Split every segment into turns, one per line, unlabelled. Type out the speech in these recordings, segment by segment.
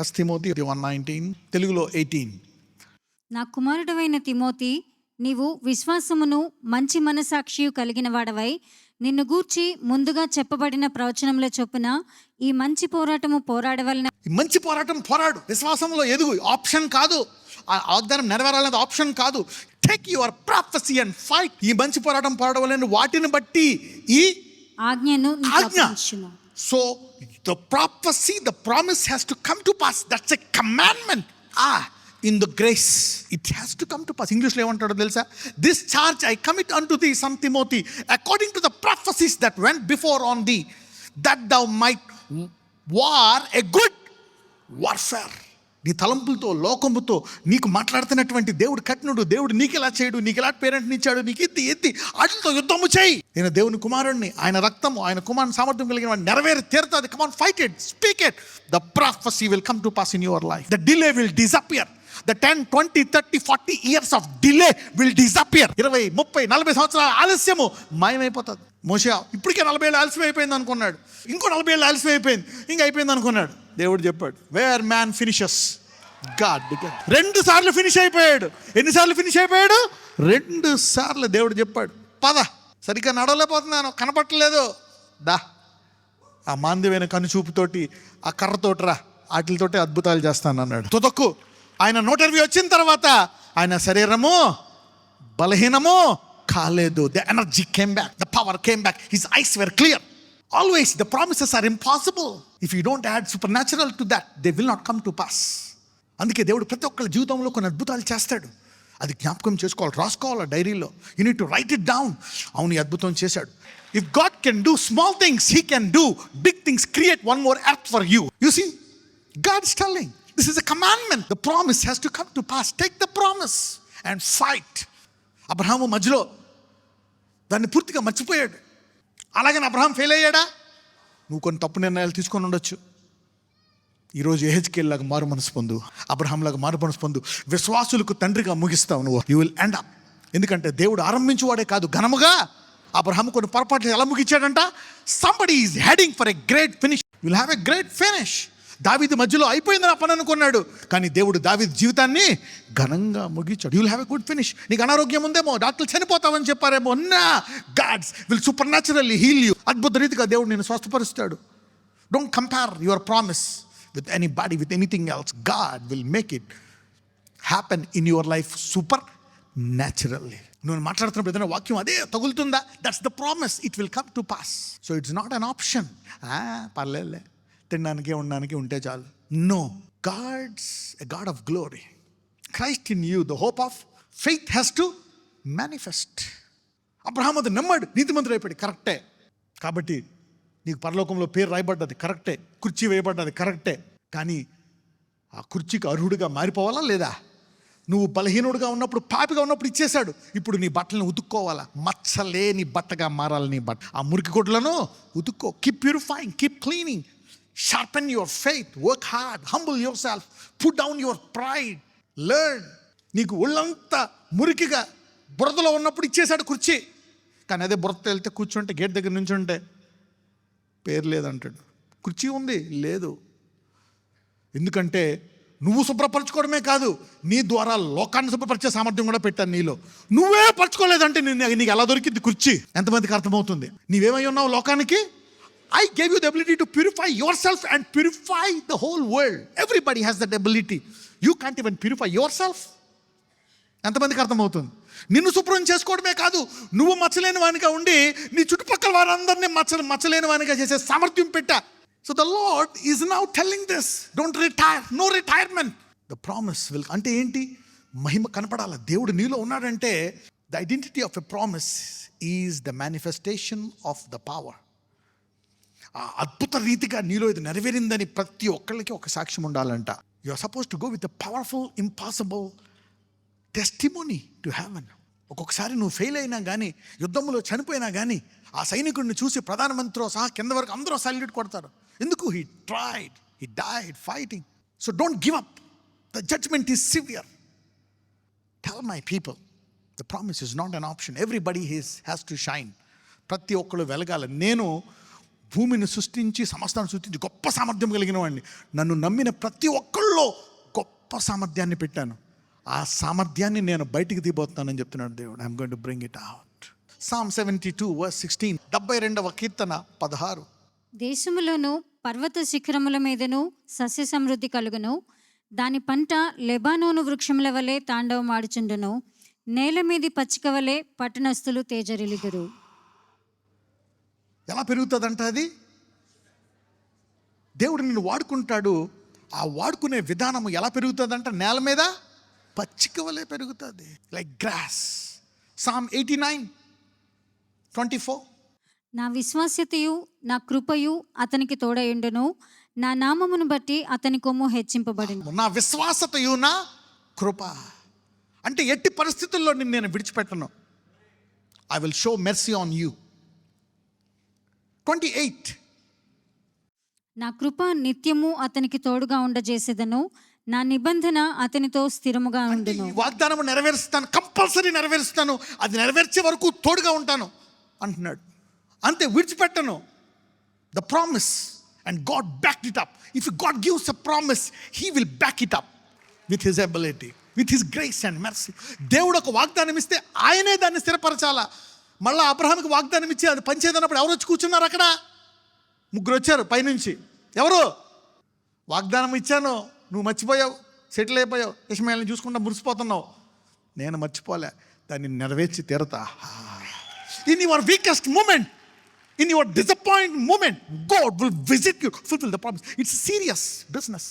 1 Timothy 1:19, తెలుగులో 18.
నా కుమారుడవైన Timothy, నీవు విశ్వాసమును మంచి మనసాక్షియు కలిగిన వాడవై నిన్ను గూర్చి ముందుగా చెప్పబడిన ప్రవచనంలో చొప్పున ఈ మంచి పోరాటము పోరాడవలన.
మంచి పోరాటం పోరాడు, విశ్వాసంలో ఎదుగు. ఆప్షన్ కాదు, ఆ వాగ్దానం నెరవేరాలనేది ఆప్షన్ కాదు. Take your prophecy and fight. ఈ మంచి పోరాటం పోరాడవలని వాటిని బట్టి ఈ
ఆజ్ఞను నీకు
ఆజ్ఞ.
అప్పగించును.
So the prophecy, the promise has to come to pass. That's a commandment. In the grace, it has to come to pass. English lo emantaru telusa? This charge I commit unto thee, son Timothy, according to the prophecies that went before on thee, that thou might war a good warfare. నీ తలంపులతో, లోకముతో నీకు మాట్లాడుతున్నటువంటి దేవుడు కఠినుడు. దేవుడు నీకు ఇలా చేయడు, నీకు ఇలా పేరెంట్ని ఇచ్చాడు, నీకు ఎత్తి వాటితో యుద్ధము చేయి. నేను దేవుని కుమారుణ్ణి, ఆయన రక్తము, ఆయన కుమారుని సామర్థ్యం కలిగిన వాడు నెరవేరి తీరుతుంది. Come on, fight it, speak it. The prophecy will come to pass in your life. The delay will disappear. The 10, 20, 30, 40 years of delay will disappear. 20, 30, 40 సంవత్సరాల ఆలస్యము మాయమైపోతుంది. మోషే ఇప్పటికే 40 ఏళ్ళు ఆలస్యం అయిపోయింది అనుకున్నాడు, ఇంకో 40 ఏళ్ళు ఆలస్యం అయిపోయింది, ఇంకా అయిపోయింది అనుకున్నాడు. దేవుడు చెప్పాడు, wear man finishes God begins. 2 సార్లు ఫినిష్ అయిపోయాడు. ఎన్నిసార్లు ఫినిష్ అయిపోయాడు? 2 సార్లు. దేవుడు చెప్పాడు, పద, సరిగ్గా నడవలేకపోతున్నాను, కనపట్టలేదు, దా ఆ మాంద్యమైన కనుచూపుతోటి, ఆ కర్రతోటి రా, వాటితోటి అద్భుతాలు చేస్తాను అన్నాడు. తొదక్కు ఆయన 120 వచ్చిన తర్వాత ఆయన శరీరము బలహీనము కాలేదు. The energy came back, the power came back, his eyes were clear. Always the promises are impossible. If you don't add supernatural to that, they will not come to pass. అందుకే దేవుడు ప్రతి ఒక్కరి జీవితంలో కొన్ని అద్భుతాలు చేస్తాడు. అది జ్ఞాపకం చేసుకోవాలి, రాసుకోవాలి డైరీలో. You need to write it down. అవును, ఈ అద్భుతం చేశాడు. If God can do small things, he can do big things. Create one more earth for you. You see, God is telling, this is a commandment. The promise has to come to pass. Take the promise and fight. Abraham మధ్యలో దాన్ని పూర్తిగా మర్చిపోయాడు. అలాగని Abraham fail అయ్యాడా? నువ్వు కొన్ని తప్పు నిర్ణయాలు తీసుకొని ఉండొచ్చు. ఈరోజు యెహెజ్కేల్ లాగా మారు మనసు పొందు, అబ్రహాం లాగా మారు మనసు పొందు. విశ్వాసులకు తండ్రిగా ముగిస్తావు నువ్వు. You will end up. ఎందుకంటే దేవుడు ఆరంభించువాడే కాదు, ఘనముగా అబ్రహాం కొన్ని పొరపాట్లు ఎలా ముగించాడంట? Somebody is heading for a great finish. Will have a great finish. దావీదు మధ్యలో అయిపోయింది నా పని అనుకున్నాడు, కానీ దేవుడు దావీదు జీవితాన్ని ఘనంగా ముగించాడు. You will have a good finish. నీకు అనారోగ్యం ఉందేమో, డాక్టర్లు చనిపోతామని చెప్పారేమో, నా God's will supernaturally heal you. అద్భుత రీతిగా దేవుడు నేను స్వస్థపరుస్తాడు. Don't compare your promise with anybody, with anything else. God will make it happen in your life supernaturally. నువ్వు మాట్లాడుతున్నప్పుడు ఏదైనా వాక్యం అదే తగులుతుందా? That's the promise. It will come to pass. So it's not an option. పర్లేదులే, తినడానికి ఉండడానికి ఉంటే చాలు. No, God's a God of glory. Christ in you, the hope of faith has to manifest. Abraham అది నమ్మాడు, నీతిమంతుడు అయిపోయాడు. కరెక్టే. కాబట్టి నీకు పరలోకంలో పేరు రాయబడ్డది కరెక్టే, కుర్చీ వేయబడ్డది కరెక్టే. కానీ ఆ కుర్చీకి అర్హుడిగా మారిపోవాలా లేదా? నువ్వు బలహీనుడిగా ఉన్నప్పుడు, పాపిగా ఉన్నప్పుడు ఇచ్చేశాడు. ఇప్పుడు నీ బట్టలను ఉతుక్కోవాలా? మచ్చలేని బట్టగా మారాలి నీ బట్ట. ఆ మురికి గుడ్లను ఉతుక్కో. Keep purifying, keep cleaning, sharpen your faith, work hard, humble your self, put down your pride, learn. నీకు ఒళ్ళంతా మురికిగా బురదలో ఉన్నప్పుడు ఇచ్చేశాడు కుర్చీ. కానీ అదే బురదతో వెళ్తే కూర్చుంటే, గేట్ దగ్గర నుంచి ఉంటే పేరు లేదంటాడు. కుర్చీ ఉంది, లేదు. ఎందుకంటే నువ్వు శుభ్రపరచుకోవడమే కాదు, నీ ద్వారా లోకాన్ని శుభ్రపరిచే సామర్థ్యం కూడా పెట్టాను నీలో. నువ్వే పరచుకోలేదంటే నీకు ఎలా దొరికింది కుర్చీ? ఎంతమందికి అర్థమవుతుంది? నీవేమై ఉన్నావు లోకానికి? I gave you the ability to purify yourself and purify the whole world. Everybody has that ability. You can't even purify yourself. ఎంతమందికి అర్థమవుతుంది? నిన్ను శుభ్రం చేసుకోవడమే కాదు, నువ్వు మచ్చలేని వానిగా ఉండి నీ చుట్టుపక్కల వారందరినీ మచ్చలేని వానిగా చేసే సామర్థ్యం పెట్టా. So the Lord is now telling this, don't retire, no retirement. The promise will, అంటే ఏంటి? మహిమ కనపడాలి. దేవుడు నీలో ఉన్నాడంటే the identity of a promise is the manifestation of the power. ఆ అద్భుత రీతిగా నీలో ఇది నెరవేరిందని ప్రతి ఒక్కళ్ళకి ఒక సాక్ష్యం ఉండాలంట. You are suppose to go with the powerful impossible testimony to heaven. ఒక్కొక్కసారి నువ్వు ఫెయిల్ అయినా కానీ, యుద్ధంలో చనిపోయినా కానీ, ఆ సైనికుడిని చూసి ప్రధానమంత్రితో సహా కింద వరకు అందరూ సాల్యూట్ కొడతారు. ఎందుకు? He tried, he died fighting. So don't give up. The judgement is severe. Tell my people, the promise is not an option. Everybody has to shine. ప్రతి ఒక్కరు వెలగాలి. నేను భూమిని సృష్టించి సమస్తాన్ని సృష్టించి గొప్ప సామర్థ్యం కలిగిన వాడిని. నన్ను నమ్మిన ప్రతి ఒక్కళ్ళలో గొప్ప సామర్థ్యాన్ని పెట్టాను. ఆ సామర్థ్యాన్ని నేను బయటికి తీయబోతున్నానని చెప్తున్నాడు దేవుడు. I'm going to bring it out. Psalm 72:16. 72వ కీర్తన 16.
దేశములోను పర్వత శిఖరముల మీదను సస్య సమృద్ధి కలుగును. దాని పంట లెబానోను వృక్షముల వలె తాండవమాడుచుండును. నేల మీది పచ్చిక వలె పట్టణస్థులు తేజరిల్లుదురు.
ఎలా పెరుగుతుందంట అది? దేవుడు నిన్ను వాడుకుంటాడు. ఆ వాడుకునే విధానం ఎలా పెరుగుతుందంట? నేల మీద పచ్చిక వలె పెరుగుతుంది, లైక్ గ్రాస్. Psalm 89:24.
నా విశ్వాస్యతయు నా కృపయు అతనికి తోడయుండును. నా నామమును బట్టి అతని కొమ్ము హెచ్చింపబడును.
నా విశ్వాసతయు నా కృప అంటే ఎట్టి పరిస్థితుల్లో నిన్ను నేను విడిచిపెట్టను. I will show mercy on you. 28.
నా కృప నిత్యము అతనికి తోడుగా ఉండజేసేదను. నా నిబంధన అతనితో స్థిరముగా ఉండును.
ఈ వాగ్దానం నెరవేరుస్తాను, కంపల్సరీ నెరవేరుస్తాను, అది నెరవేర్చే వరకు తోడుగా ఉంటాను అంటున్నాడు. అంతే, విడిచిపెట్టను. The promise and God backed it up. If God gives a promise, he will back it up with his ability, with his grace and mercy. దేవుడు ఒక వాగ్దానం ఇస్తే ఆయనే దాన్ని స్థిరపరచాలా. మళ్ళీ అబ్రహాంకి వాగ్దానం ఇచ్చి అది పనిచేయదన్నప్పుడు ఎవరు వచ్చి కూర్చున్నారు అక్కడ? 3 వచ్చారు పైనుంచి. ఎవరు? వాగ్దానం ఇచ్చాను, నువ్వు మర్చిపోయావు, సెటిల్ అయిపోయావు, ఇష్మాయేల్ని చూసుకుంటా మురిసిపోతున్నావు. నేను మర్చిపోలే, దాన్ని నెరవేర్చి తీరతా. In your weakest moment, in your disappoint moment, God will visit you, fulfil the promise. It's serious business.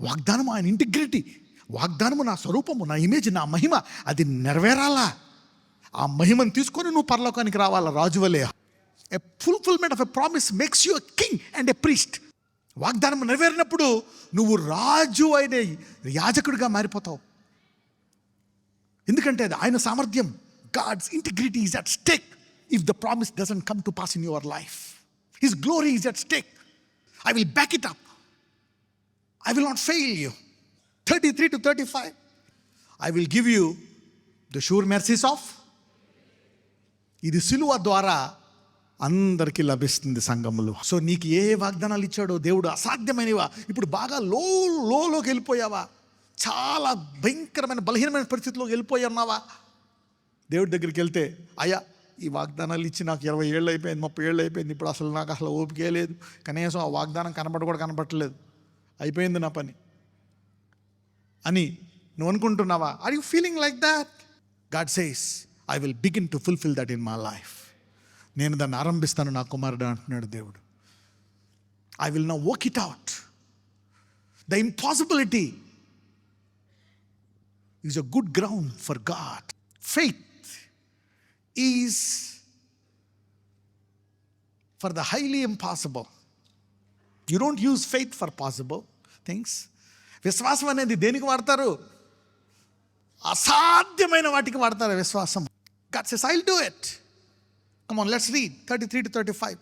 వాగ్దానం ఆయన ఇంటిగ్రిటీ, వాగ్దానము నా స్వరూపము, నా ఇమేజ్, నా మహిమ, అది నెరవేరాలా. ఆ మహిమను తీసుకొని నువ్వు పరలోకానికి రావాలా రాజువలే. A fulfillment of a promise makes you a king and a priest. వాగ్దానం నెరవేరినప్పుడు నువ్వు రాజు అయిన యాజకుడిగా మారిపోతావు. ఎందుకంటే అది ఆయన సామర్థ్యం. God's integrity is at stake if the promise doesn't come to pass in your life. His glory is at stake. I will back it up. I will not fail you. 33-35. I will give you the sure mercies of. ఇది సిలువ ద్వారా అందరికీ లభిస్తుంది సంఘములు. So నీకు ఏ వాగ్దానాలు ఇచ్చాడో దేవుడు అసాధ్యమైనవా, ఇప్పుడు బాగా లోకి వెళ్ళిపోయావా, చాలా భయంకరమైన బలహీనమైన పరిస్థితిలోకి వెళ్ళిపోయి ఉన్నావా, దేవుడి దగ్గరికి వెళ్తే, అయ్యా ఈ వాగ్దానాలు ఇచ్చి నాకు 20 ఏళ్ళు అయిపోయింది, 30 ఏళ్ళు అయిపోయింది, ఇప్పుడు నాకు అసలు ఓపికే లేదు, కనీసం ఆ వాగ్దానం కనపడట్లేదు, అయిపోయింది నా పని అని నువ్వు అనుకుంటున్నావా? Are you feeling like that? God says, I will begin to fulfil that in my life. నేను దాన్ని ఆరంభిస్తాను నా కుమారుడు అంటున్నాడు దేవుడు. I will now work it out. The impossibility is a good ground for God. Faith is for the highly impossible. You don't use faith for possible things. విశ్వాసం అనేది దేనికి వాడతారు? అసాధ్యమైన వాటికి వాడతారు విశ్వాసం. God says, I'll do it. Come on, let's read 33-35.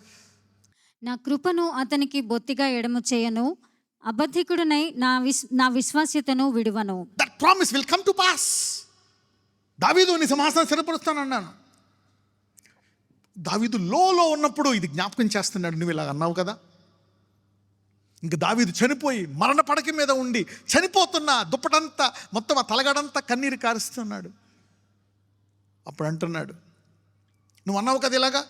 నా కృపను అతనికి బొత్తిగా ఎడము చేయను, అబద్ధికుడునై నా విశ్వాస్యతను విడువను.
That promise will come to pass. దావీదు నీ సింహాసనం స్థిరపరుస్తానన్నాను. దావీదు లో ఉన్నప్పుడు ఇది జ్ఞాపకం చేస్తున్నాడు. నువ్వు ఇలా అన్నావు కదా. ఇంక దావీదు చనిపోయి మరణ పడక మీద ఉండి చనిపోతున్న దుప్పటంతా మొత్తం ఆ తలగడంతా కన్నీరు కారుస్తున్నాడు. అప్పుడు అంటున్నాడు, నువ్వు అన్నావు కదా ఇలాగా,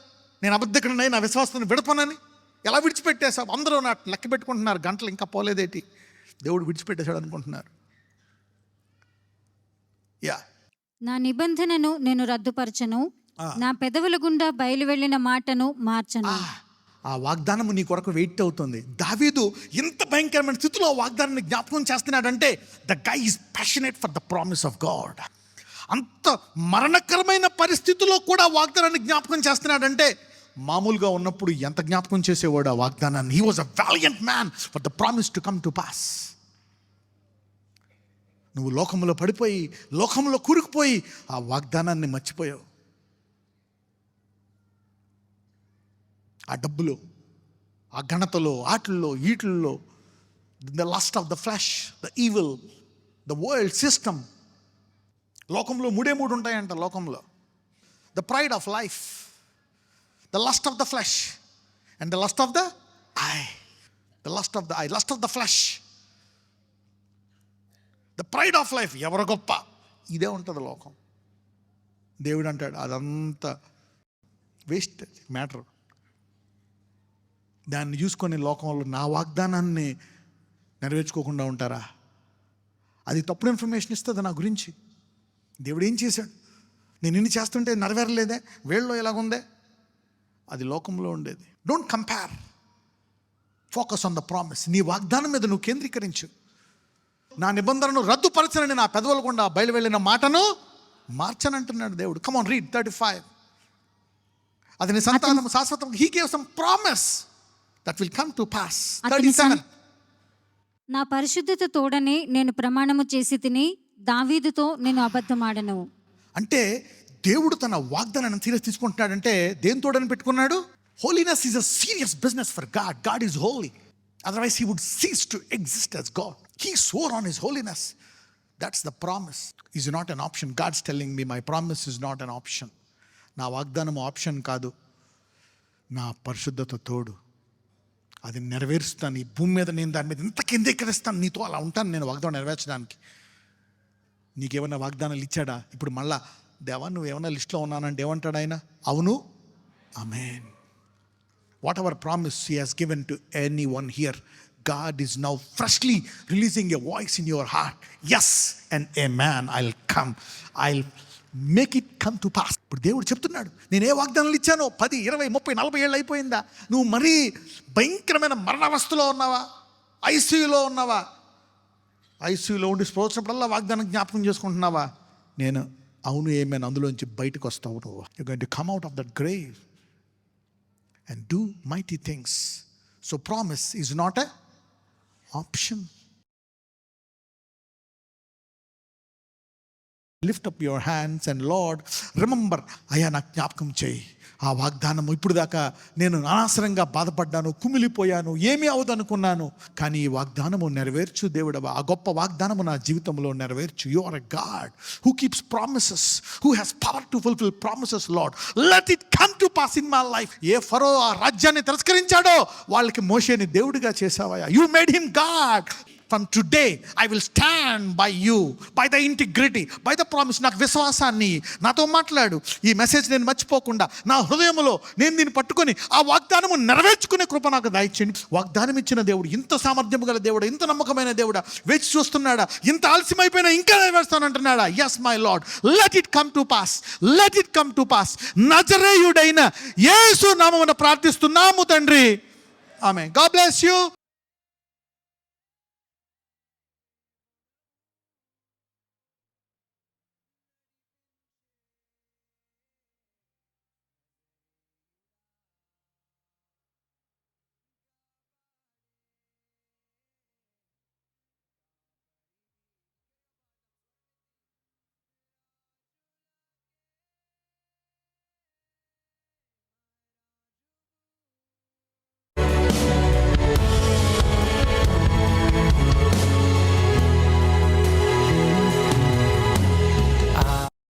నేను అబద్ధికుడినై నా విశ్వాసాన్ని విడపనని. ఎలా విడిచిపెట్టేశావు? అందరూ నా లెక్క పెట్టుకుంటున్నారు, గంటలు ఇంకా పోలేదేటి, దేవుడు విడిచిపెట్టేశాడు అనుకుంటున్నారు. యా,
నా నిబంధనను నేను రద్దుపరచను, నా పెదవుల గుండా బయలు వెళ్ళిన మాటను మార్చను.
ఆ వాగ్దానము నీ కొరకు వెయిట్ అవుతుంది. దావీదు ఇంత భయంకరమైన స్థితిలో వాగ్దానాన్ని జ్ఞాపకం చేస్తున్నాడంటే the guy is passionate for the promise of God. అంత మరణకరమైన పరిస్థితుల్లో కూడా వాగ్దానాన్ని జ్ఞాపకం చేస్తున్నాడంటే మామూలుగా ఉన్నప్పుడు ఎంత జ్ఞాపకం చేసేవాడు ఆ వాగ్దానాన్ని. He was a valiant man for the promise to come to pass. నువ్వు లోకంలో పడిపోయి, లోకంలో కూరుకుపోయి ఆ వాగ్దానాన్ని మర్చిపోయావు. ఆ డబ్బులో, ఆ ఘనతలో, ఆటల్లో, ఈటల్లో, the lust of the flesh, the evil, the world system. లోకంలో 3 ఉంటాయంట. లోకంలో the pride of life, the lust of the flesh and the lust of the eye, the lust of the eye, lust of the flesh, the pride of life, ఎవరు గొప్ప, ఇదే ఉంటుంది లోకం. దేవుడు అంటాడు అదంతా వేస్ట్ మ్యాటర్. దాన్ని చూసుకొని లోకంలో నా వాగ్దానాన్ని నెరవేర్చుకోకుండా ఉంటారా? అది తప్పుడు ఇన్ఫర్మేషన్ ఇస్తుంది నా గురించి. దేవుడు ఏం చేశాడు, నేను ఇన్ని చేస్తుంటే నెరవేరలేదే, వీళ్ళలో ఎలాగుందే, అది లోకంలో ఉండేది. Don't compare, focus on the promise. నీ వాగ్దానం మీద నువ్వు కేంద్రీకరించు. నా నిబంధనను రద్దుపరచనని నా పెదవుల గుండా బయలు వెళ్ళిన మాటను మార్చనంటున్నాడు దేవుడు. Come on, read 35. అది నీ సంతానం శాశ్వతం. He gave some promise that will come to pass. 37.
నా పరిశుద్ధత తోడనే నేను ప్రమాణము చేసి తిని, దావీదుతో నేను అబద్ధమాడను.
అంటే దేవుడు తన వాగ్దానాన్ని సీరియస్ తీసుకుంటున్నాడంటే దేని తోడని పెట్టుకున్నాడు? Holiness is a serious business for God. God is holy, otherwise he would cease to exist as God. He swore on his holiness. That's the promise. Is not an option. God's telling me my promise is not an option. నా వాగ్దానం option కాదు, నా పరిశుద్ధత తోడు. అది నెరవేరుస్తాను ఈ భూమి మీద. నేను దాని మీద ఇంత కేంద్రీకరిస్తాను, నీతో అలా ఉంటాను నేను వాగ్దానం నెరవేర్చడానికి. నీకేమన్నా వాగ్దానాలు ఇచ్చాడా? ఇప్పుడు మళ్ళా దేవా నువ్వేమన్నా లిస్ట్లో ఉన్నానంటే ఏమంటాడు ఆయన? అవును, ఆమేన్. Whatever promise he has given to anyone here, God is now freshly releasing a voice in your heart. Yes and amen. I'll come. I'll make it come to pass. ఇప్పుడు దేవుడు చెప్తున్నాడు, నేను ఏ వాగ్దానాలు ఇచ్చానో 10, 20, 30, 40 ఏళ్ళు అయిపోయిందా? నువ్వు మరీ భయంకరమైన మరణావస్థలో ఉన్నావా? ఐసీయూలో ఉన్నావా? ఐసీయూలో ఉండి స్ప్రోచినప్పుడల్లా వాగ్దానం జ్ఞాపకం చేసుకుంటున్నావా? నేను అవును ఏమేన్, అందులోంచి బయటకు వస్తావు నువ్వు. You're going to come out of that grave and do mighty things. So promise is not a option. Lift up your hands and Lord, remember, అయ్యా నాకు జ్ఞాపకం చేయి ఆ వాగ్దానము. ఇప్పుడు దాకా నేను అనవసరంగా బాధపడ్డాను, కుమిలిపోయాను, ఏమీ అవదనుకున్నాను, కానీ ఈ వాగ్దానము నెరవేర్చు దేవుడవా. ఆ గొప్ప వాగ్దానము నా జీవితంలో నెరవేర్చు. You are a God who keeps promises, who has power to fulfil promises. Lord, let it come to pass in my life. ఏ ఫరో ఆ రాజ్యాన్ని తిరస్కరించాడో వాళ్ళకి మోషేని దేవుడిగా చేసావయ్యా. You made him God. From today, I will stand by you, by the integrity, by the promise. నాకు విశ్వాసాన్ని, నాతో మాట్లాడు. ఈ మెసేజ్ నేను మర్చిపోకుండా నా హృదయంలో నేను దీన్ని పట్టుకొని ఆ వాగ్దానము నెరవేర్చుకునే కృప నాకు దయచేయండి. వాగ్దానం ఇచ్చిన దేవుడు, ఇంత సామర్థ్యం గల దేవుడు, ఇంత నమ్మకమైన దేవుడా, వేచి చూస్తున్నాడా? ఇంత ఆలస్యమైపోయినా ఇంకా నెరవేరుస్తానంటున్నాడా? Yes my Lord, let it come to pass, let it come to pass. నజరేయుడైన యేసు నామమున ప్రార్థిస్తున్నాము తండ్రి, ఆమేన్. God bless you.